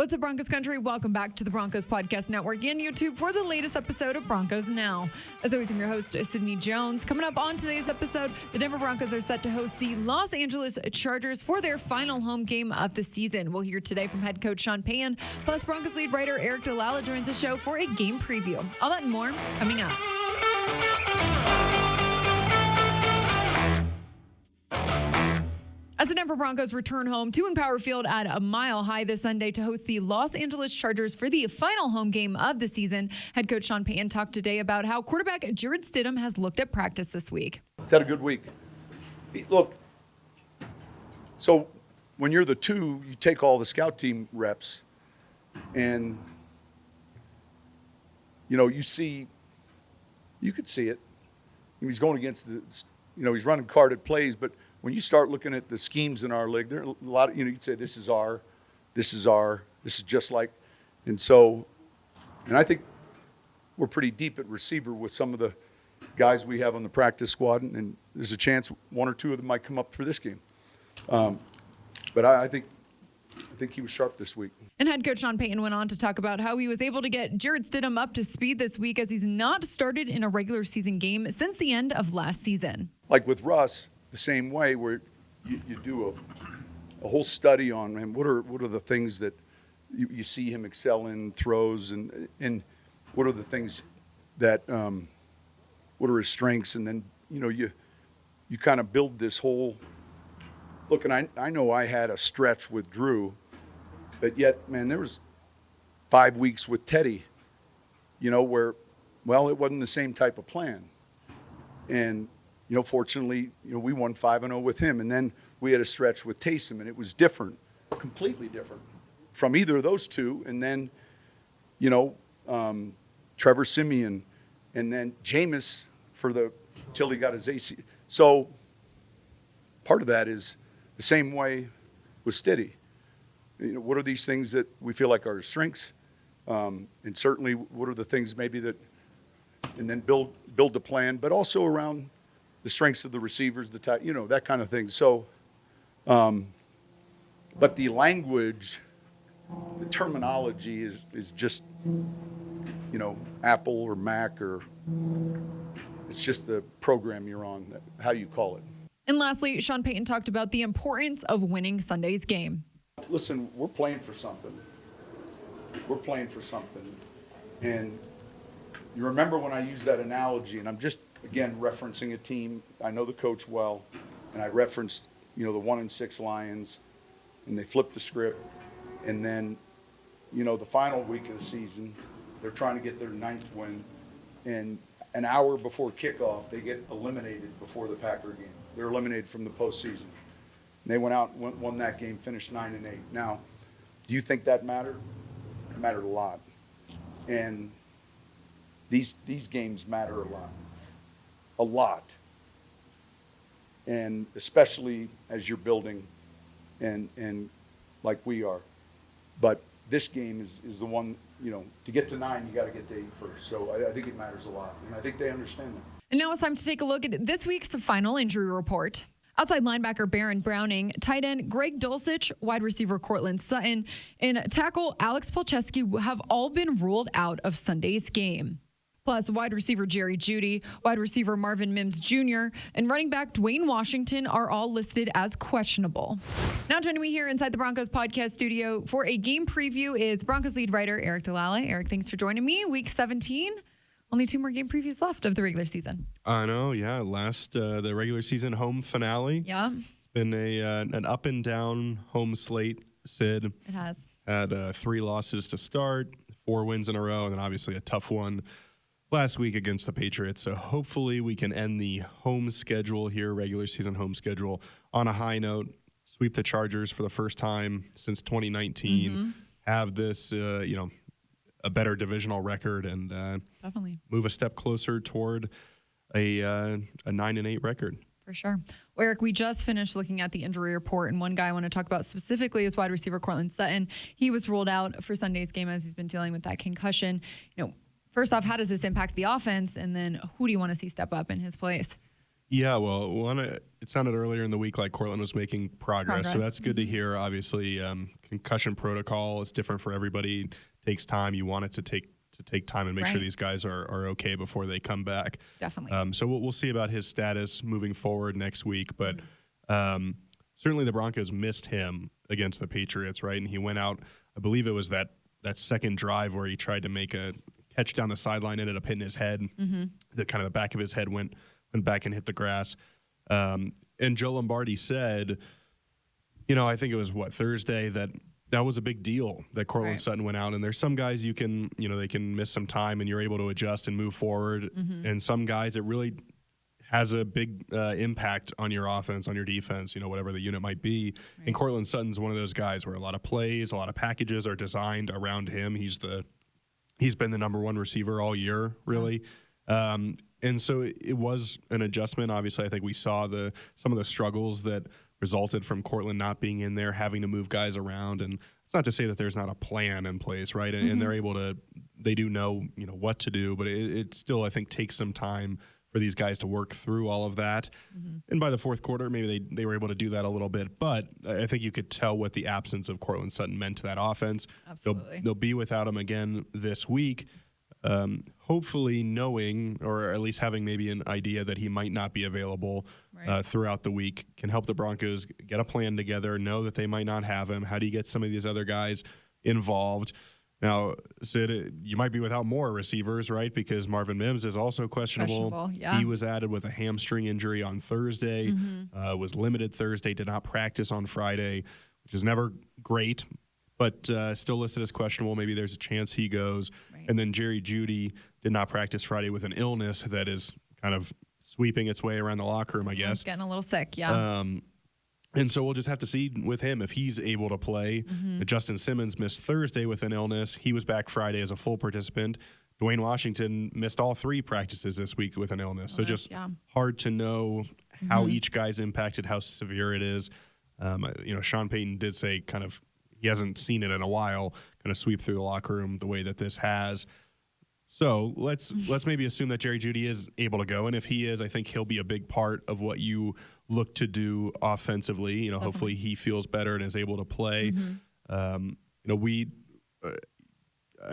What's up, Broncos country? Welcome back to the Broncos Podcast Network and YouTube for the latest episode of Broncos Now. As always, I'm your host, Sydney Jones. Coming up on today's episode, the Denver Broncos are set to host the Los Angeles Chargers for their final home game of the season. We'll hear today from head coach Sean Payton, plus Broncos lead writer Aric DiLalla joins the show for a game preview. All that and more coming up. As the Denver Broncos return home to Empower Field at a Mile High this Sunday to host the Los Angeles Chargers for the final home game of the season, head coach Sean Payton talked today about how quarterback Jarrett Stidham has looked at practice this week. He's had a good week. Look, so when you're the two, you take all the scout team reps and, you could see it. He's going against he's running carded plays, but when you start looking at the schemes in our league, there are a lot of, you'd say this is just like, and I think we're pretty deep at receiver with some of the guys we have on the practice squad, and there's a chance one or two of them might come up for this game. But I think he was sharp this week. And head coach Sean Payton went on to talk about how he was able to get Jarrett Stidham up to speed this week as he's not started in a regular season game since the end of last season. Like with Russ, the same way where you do a whole study on him. What are the things that you see him excel in, throws, and what are the things that what are his strengths, and then you kind of build this whole look. And I know I had a stretch with Drew, but yet, man, there was 5 weeks with Teddy, where, well, it wasn't the same type of plan. And, fortunately, we won 5-0 with him. And then we had a stretch with Taysom, and it was different, completely different from either of those two. And then, Trevor Siemian, and then Jameis till he got his AC. So part of that is the same way with Stiddy. What are these things that we feel like are his strengths? And certainly what are the things maybe that, and then build the plan, but also around the strengths of the receivers, that kind of thing. So, but the language, the terminology is just, Apple or Mac, or it's just the program you're on, how you call it. And lastly, Sean Payton talked about the importance of winning Sunday's game. Listen, we're playing for something. And you remember when I used that analogy, and I'm just, again, referencing a team. I know the coach well, and I referenced, the 1-6 Lions, and they flipped the script. And then, the final week of the season, they're trying to get their 9th win. And an hour before kickoff, they get eliminated before the Packer game. They're eliminated from the postseason. And they went out, won that game, finished 9-8. Now, do you think that mattered? It mattered a lot. And these games matter a lot. And especially as you're building and like we are. But this game is the one, to get to 9, you got to get to 8 first. So I think it matters a lot. And I think they understand that. And now it's time to take a look at this week's final injury report. Outside linebacker Baron Browning, tight end Greg Dulcich, wide receiver Cortland Sutton, and tackle Alex Palczewski have all been ruled out of Sunday's game. Plus, wide receiver Jerry Jeudy, wide receiver Marvin Mims Jr., and running back Dwayne Washington are all listed as questionable. Now joining me here inside the Broncos podcast studio for a game preview is Broncos lead writer Aric DiLalla. Aric, thanks for joining me. Week 17. Only 2 more game previews left of the regular season. I know, yeah. The regular season home finale. Yeah. It's been an up and down home slate, Sid. It has. Had 3 losses to start, 4 wins in a row, and then obviously a tough one last week against the Patriots. So hopefully we can end the home schedule here, regular season home schedule, on a high note, sweep the Chargers for the first time since 2019, have this, a better divisional record, and definitely move a step closer toward a 9-8 record. For sure. Well, Aric, we just finished looking at the injury report, and one guy I want to talk about specifically is wide receiver Cortland Sutton. He was ruled out for Sunday's game as he's been dealing with that concussion. First off, how does this impact the offense, and then who do you want to see step up in his place? Yeah, well, it sounded earlier in the week like Cortland was making progress. So that's good to hear. Obviously, concussion protocol is different for everybody. It takes time. You want it to take time and make sure these guys are okay before they come back. Definitely. So we'll see about his status moving forward next week. But certainly the Broncos missed him against the Patriots, right? And he went out, I believe it was that second drive where he tried to make a catch down the sideline, ended up hitting his head. The back of his head went back and hit the grass. And Joe Lombardi said, I think it was Thursday, that was a big deal that Cortland Sutton went out. And there's some guys they can miss some time and you're able to adjust and move forward. And some guys it really has a big impact on your offense, on your defense, whatever the unit might be. And Cortland Sutton's one of those guys where a lot of plays, a lot of packages are designed around him. He's been the number one receiver all year, really. And so it was an adjustment. Obviously, I think we saw some of the struggles that resulted from Cortland not being in there, having to move guys around. And it's not to say that there's not a plan in place, right? And they're able to, they do know, what to do, but it still, I think, takes some time for these guys to work through all of that. And by the fourth quarter, maybe they were able to do that a little bit. But I think you could tell what the absence of Cortland Sutton meant to that offense. Absolutely. They'll be without him again this week. Hopefully knowing, or at least having maybe an idea that he might not be available throughout the week can help the Broncos get a plan together, know that they might not have him. How do you get some of these other guys involved? Now, Sid, you might be without more receivers, right? Because Marvin Mims is also questionable. Yeah. He was added with a hamstring injury on Thursday, was limited Thursday, did not practice on Friday, which is never great, but still listed as questionable. Maybe there's a chance he goes. And then Jerry Jeudy did not practice Friday with an illness that is kind of sweeping its way around the locker room, I guess. He's getting a little sick, yeah. And so we'll just have to see with him if he's able to play. Justin Simmons missed Thursday with an illness. He was back Friday as a full participant. Dwayne Washington missed all 3 practices this week with an illness. So just hard to know how each guy's impacted, how severe it is. Sean Payton did say kind of he hasn't seen it in a while, kind of sweep through the locker room the way that this has. So let's maybe assume that Jerry Jeudy is able to go, and if he is, I think he'll be a big part of what you look to do offensively. Hopefully he feels better and is able to play. I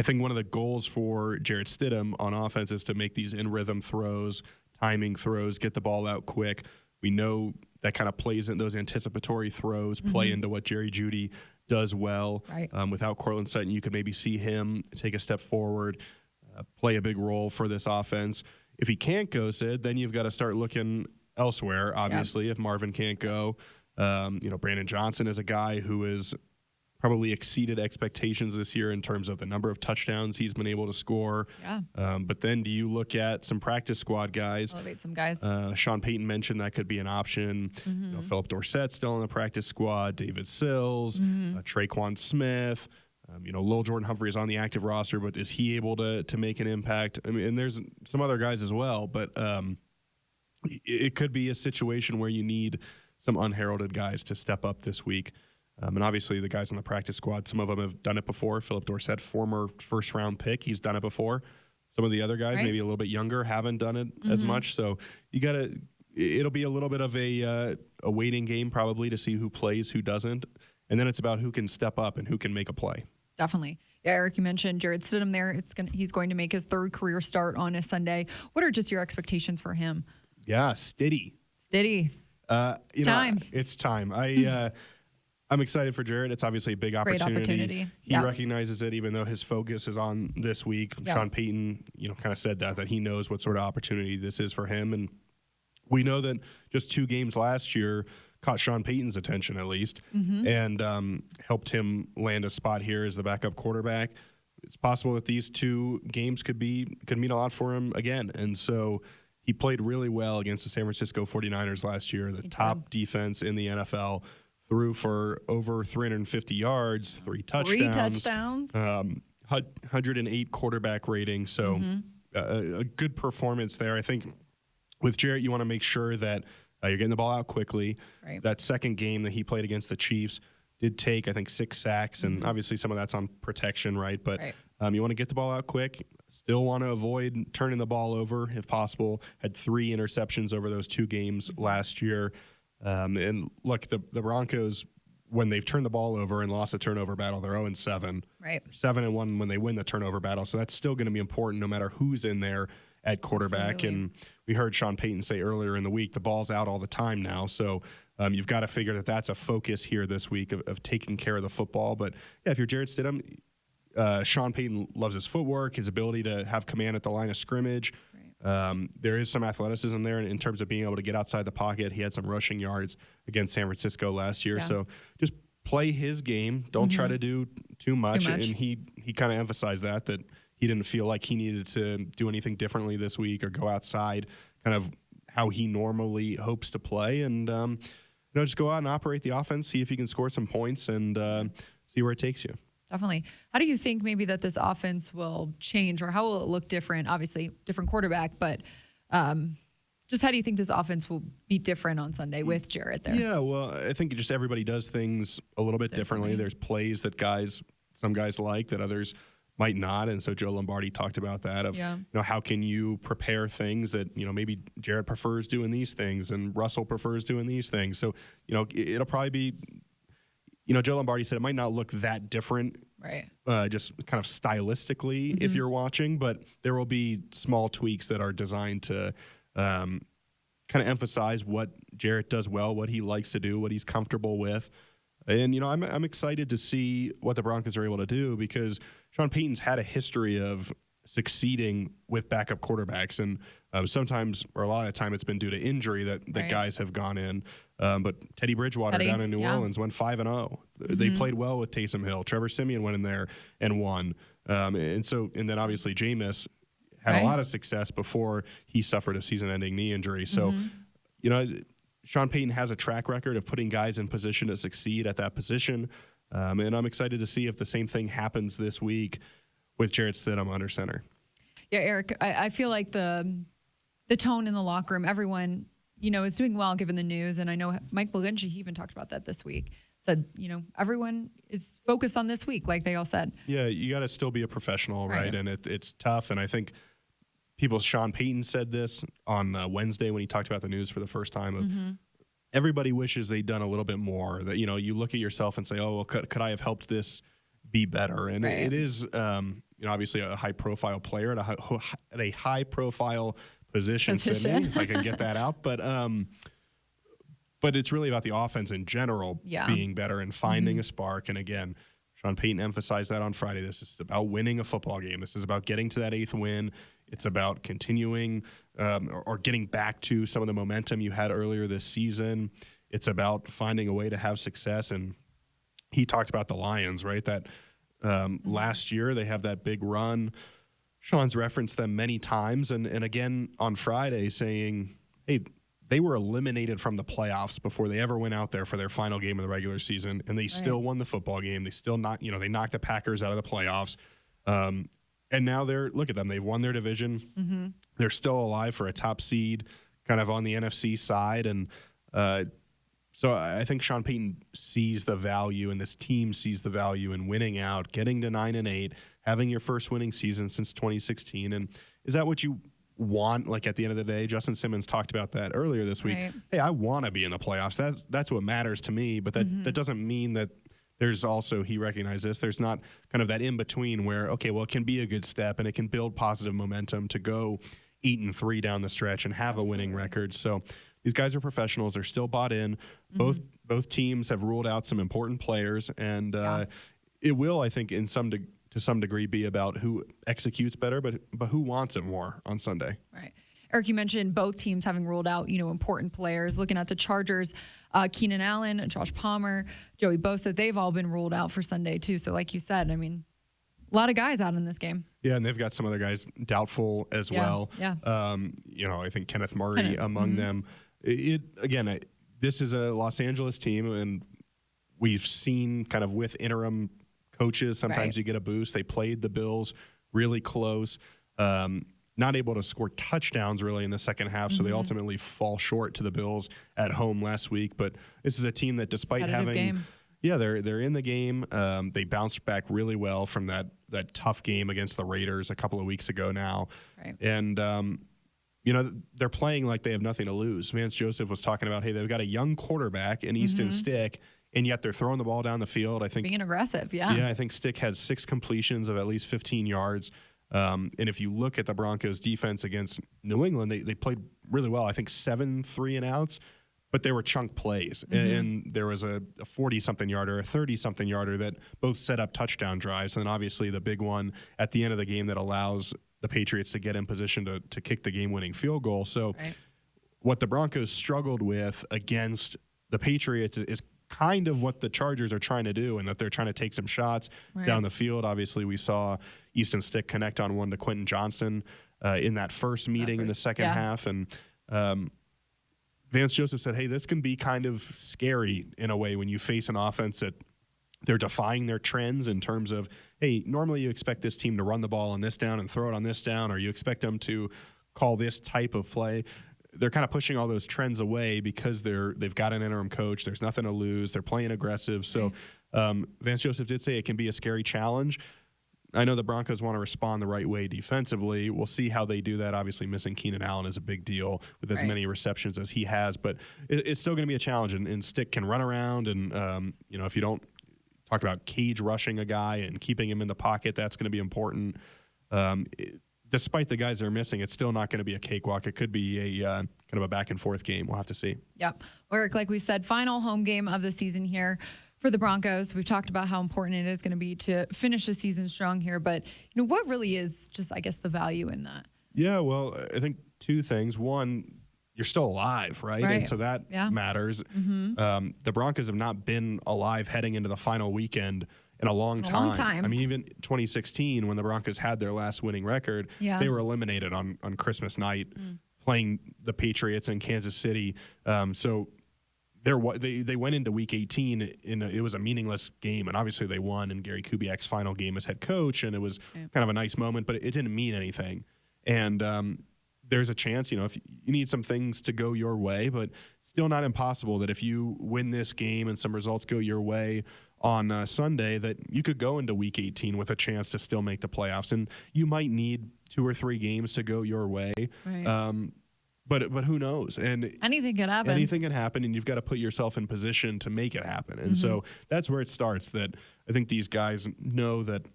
think one of the goals for Jarrett Stidham on offense is to make these in rhythm throws, timing throws, get the ball out quick. We know that kind of plays in those anticipatory throws, play into what Jerry Jeudy does well. Without Cortland Sutton, you could maybe see him take a step forward, play a big role for this offense. If he can't go, Sid, then you've got to start looking elsewhere, obviously, if Marvin can't go. Brandon Johnson is a guy who is probably exceeded expectations this year in terms of the number of touchdowns he's been able to score. But then do you look at some practice squad guys? Elevate some guys. Sean Payton mentioned that could be an option. Philip Dorsett still on the practice squad. David Sills, Traquan Smith. Lil Jordan Humphrey is on the active roster, but is he able to make an impact? I mean, and there's some other guys as well, but it could be a situation where you need some unheralded guys to step up this week. And obviously the guys on the practice squad, some of them have done it before. Philip Dorsett, former first-round pick, he's done it before. Some of the other guys, maybe a little bit younger, haven't done it as much. So it'll be a little bit of a waiting game probably to see who plays, who doesn't. And then it's about who can step up and who can make a play. Definitely. Yeah, Aric, you mentioned Jarrett Stidham there. He's going to make his 3rd career start on a Sunday. What are just your expectations for him? Yeah, Stiddy. It's time. I'm excited for Jarrett. It's obviously a big opportunity. Great opportunity. He recognizes it, even though his focus is on this week. Sean Payton, kind of said that he knows what sort of opportunity this is for him. And we know that just 2 games last year caught Sean Payton's attention at least, and helped him land a spot here as the backup quarterback. It's possible that these 2 games could mean a lot for him again. And so he played really well against the San Francisco 49ers last year, the top defense in the NFL, threw for over 350 yards, 3 touchdowns. 108 quarterback rating. So a good performance there. I think with Jarrett, you want to make sure that you're getting the ball out quickly. That second game that he played against the Chiefs, did take, I think, 6 sacks, and obviously some of that's on protection, right? But you want to get the ball out quick. Still want to avoid turning the ball over if possible. Had 3 interceptions over those 2 games last year. And look, the Broncos, when they've turned the ball over and lost a turnover battle, they're 0-7. Right. 7-1 when they win the turnover battle. So that's still going to be important no matter who's in there at quarterback. Absolutely. And we heard Sean Payton say earlier in the week, the ball's out all the time now. So you've got to figure that that's a focus here this week of taking care of the football. But, yeah, if you're Jarrett Stidham, Sean Payton loves his footwork, his ability to have command at the line of scrimmage. There is some athleticism there in terms of being able to get outside the pocket. He had some rushing yards against San Francisco last year. Yeah. So just play his game. Don't try to do too much. And he kind of emphasized that he didn't feel like he needed to do anything differently this week or go outside kind of how he normally hopes to play. And, just go out and operate the offense, see if you can score some points and see where it takes you. Definitely. How do you think maybe that this offense will change, or how will it look different? Obviously, different quarterback, but just how do you think this offense will be different on Sunday with Jarrett there? Yeah, well, I think just everybody does things a little bit differently. There's plays that some guys like that others might not, and so Joe Lombardi talked about that of how can you prepare things that maybe Jarrett prefers doing these things and Russell prefers doing these things. So it'll probably be. Joe Lombardi said it might not look that different, right? Just kind of stylistically if you're watching, but there will be small tweaks that are designed to kind of emphasize what Jarrett does well, what he likes to do, what he's comfortable with. And, I'm excited to see what the Broncos are able to do because Sean Payton's had a history of succeeding with backup quarterbacks. And sometimes, or a lot of the time, it's been due to injury that guys have gone in. But Teddy Bridgewater down in New Orleans went 5-0. They played well with Taysom Hill. Trevor Siemian went in there and won. And then obviously Jameis had a lot of success before he suffered a season-ending knee injury. So, Sean Payton has a track record of putting guys in position to succeed at that position. And I'm excited to see if the same thing happens this week with Jarrett Stidham under center. Yeah, Aric, I feel like the tone in the locker room, everyone, is doing well given the news. And I know Mike Belinci, he even talked about that this week, said, everyone is focused on this week, like they all said. Yeah, you got to still be a professional, right? And it's tough. And I think Sean Payton said this on Wednesday when he talked about the news for the first time of everybody wishes they'd done a little bit more. That, you look at yourself and say, oh, well, could I have helped this be better? And it is, obviously a high-profile player at a high-profile position. Sydney, if I can get that out. But it's really about the offense in general being better and finding a spark. And again, Sean Payton emphasized that on Friday. This is about winning a football game. This is about getting to that 8th win. It's about continuing or getting back to some of the momentum you had earlier this season. It's about finding a way to have success. And he talked about the Lions, right? That last year they have that big run. Sean's referenced them many times. And again on Friday saying, hey, they were eliminated from the playoffs before they ever went out there for their final game of the regular season. And they still won the football game. They still they knocked the Packers out of the playoffs. And now look at them. They've won their division. They're still alive for a top seed kind of on the NFC side. And so I think Sean Payton sees the value, and this team sees the value in winning out, getting to 9-8, having your first winning season since 2016. And is that what you want? Like at the end of the day, Justin Simmons talked about that earlier this week. Right. Hey, I want to be in the playoffs. That's what matters to me. But that doesn't mean that there's also, he recognized this, there's not kind of that in between where, okay, well, it can be a good step and it can build positive momentum to go 8-3 down the stretch and have a winning record. So these guys are professionals. They're still bought in. Both teams have ruled out some important players, and it will, I think, to some degree, be about who executes better, but who wants it more on Sunday. Right. Aric, you mentioned both teams having ruled out, important players. Looking at the Chargers, Keenan Allen, Josh Palmer, Joey Bosa, they've all been ruled out for Sunday too. So like you said, I mean, a lot of guys out in this game. Yeah, and they've got some other guys doubtful as well. Yeah. I think Kenneth Murray among them. This is a Los Angeles team, and we've seen kind of with interim coaches, sometimes you get a boost. They played the Bills really close. Not able to score touchdowns really in the second half, so they ultimately fall short to the Bills at home last week. But this is a team that, despite having Yeah, they're in the game. They bounced back really well from that tough game against the Raiders a couple of weeks ago now. Right. And, they're playing like they have nothing to lose. Vance Joseph was talking about, hey, they've got a young quarterback in Easton Stick, and yet they're throwing the ball down the field. I think being aggressive, yeah. Yeah, I think Stick had 6 completions of at least 15 yards. And if you look at the Broncos defense against New England, they played really well. I think 7 3-and-outs. But they were chunk plays, and there was a 40-something yarder, a 30-something yarder that both set up touchdown drives, and then obviously the big one at the end of the game that allows the Patriots to get in position to kick the game-winning field goal. So what the Broncos struggled with against the Patriots is kind of what the Chargers are trying to do, and that they're trying to take some shots down the field. Obviously, we saw Easton Stick connect on one to Quentin Johnston in that first meeting in the second half, and Vance Joseph said, hey, this can be kind of scary in a way when you face an offense that they're defying their trends in terms of, hey, normally you expect this team to run the ball on this down and throw it on this down, or you expect them to call this type of play. They're kind of pushing all those trends away because they've got an interim coach. There's nothing to lose. They're playing aggressive. So Vance Joseph did say it can be a scary challenge. I know the Broncos want to respond the right way defensively. We'll see how they do that. Obviously, missing Keenan Allen is a big deal with as many receptions as he has, but it's still going to be a challenge. And Stick can run around, and if you don't talk about cage rushing a guy and keeping him in the pocket, that's going to be important. Despite the guys they're missing, it's still not going to be a cakewalk. It could be a kind of a back and forth game. We'll have to see. Yep. Eric, like we said, final home game of the season here for the Broncos. We've talked about how important it is going to be to finish the season strong here, but what really is just, I guess, the value in that? Yeah, well, I think 2 things. One, you're still alive, right? And so that matters. The Broncos have not been alive heading into the final weekend in a long time. I mean, even 2016, when the Broncos had their last winning record, they were eliminated on Christmas night playing the Patriots in Kansas City. So they went into Week 18 it was a meaningless game, and obviously they won in Gary Kubiak's final game as head coach, and it was kind of a nice moment, but it didn't mean anything. And there's a chance, if you need some things to go your way, but still not impossible that if you win this game and some results go your way on Sunday, that you could go into Week 18 with a chance to still make the playoffs, and you might need 2 or 3 games to go your way. But who knows? And anything can happen. Anything can happen, and you've got to put yourself in position to make it happen. And so that's where it starts. That I think these guys know that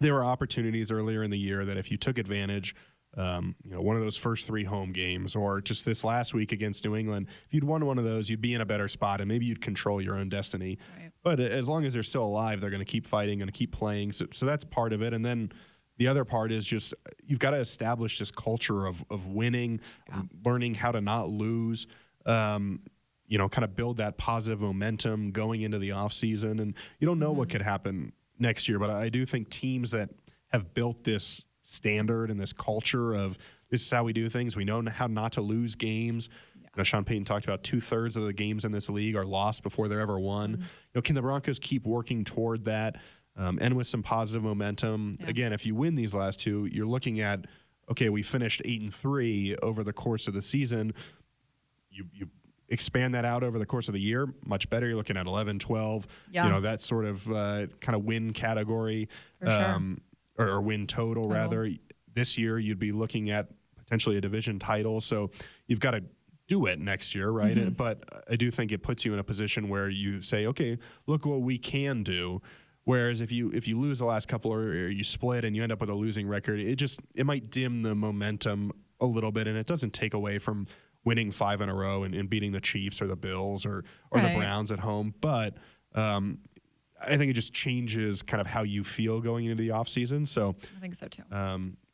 there were opportunities earlier in the year that if you took advantage, one of those first 3 home games, or just this last week against New England, if you'd won one of those, you'd be in a better spot, and maybe you'd control your own destiny. But as long as they're still alive, they're going to keep fighting, going to keep playing. So that's part of it. And then the other part is just you've got to establish this culture of winning, of learning how to not lose, kind of build that positive momentum going into the offseason. And you don't know what could happen next year, but I do think teams that have built this standard and this culture of this is how we do things, we know how not to lose games. Sean Payton talked about 2/3 of the games in this league are lost before they're ever won. Can the Broncos keep working toward that? And with some positive momentum. Again, if you win these last 2, you're looking at, okay, we finished 8-3 over the course of the season. You expand that out over the course of the year, much better. You're looking at 11-12, that sort of kind of win category, or win total, rather. This year, you'd be looking at potentially a division title. So you've got to do it next year, right? But I do think it puts you in a position where you say, okay, look what we can do. Whereas if you lose the last couple or you split and you end up with a losing record, it might dim the momentum a little bit, and it doesn't take away from winning 5 in a row and beating the Chiefs or the Bills or the Browns at home. But I think it just changes kind of how you feel going into the offseason. So I think so too.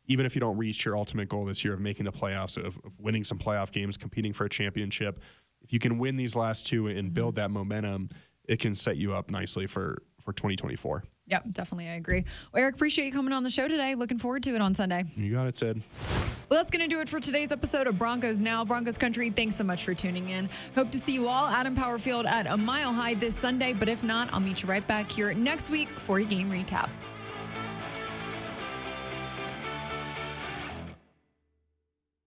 Even if you don't reach your ultimate goal this year of making the playoffs, of winning some playoff games, competing for a championship, if you can win these last 2 and build that momentum, it can set you up nicely for 2024. Yep, definitely. I agree. Well, Eric, appreciate you coming on the show today. Looking forward to it on Sunday. You got it, Sid. Well, that's going to do it for today's episode of Broncos Now. Broncos Country, thanks so much for tuning in. Hope to see you all out in Power Field at a Mile High this Sunday. But if not, I'll meet you right back here next week for a game recap.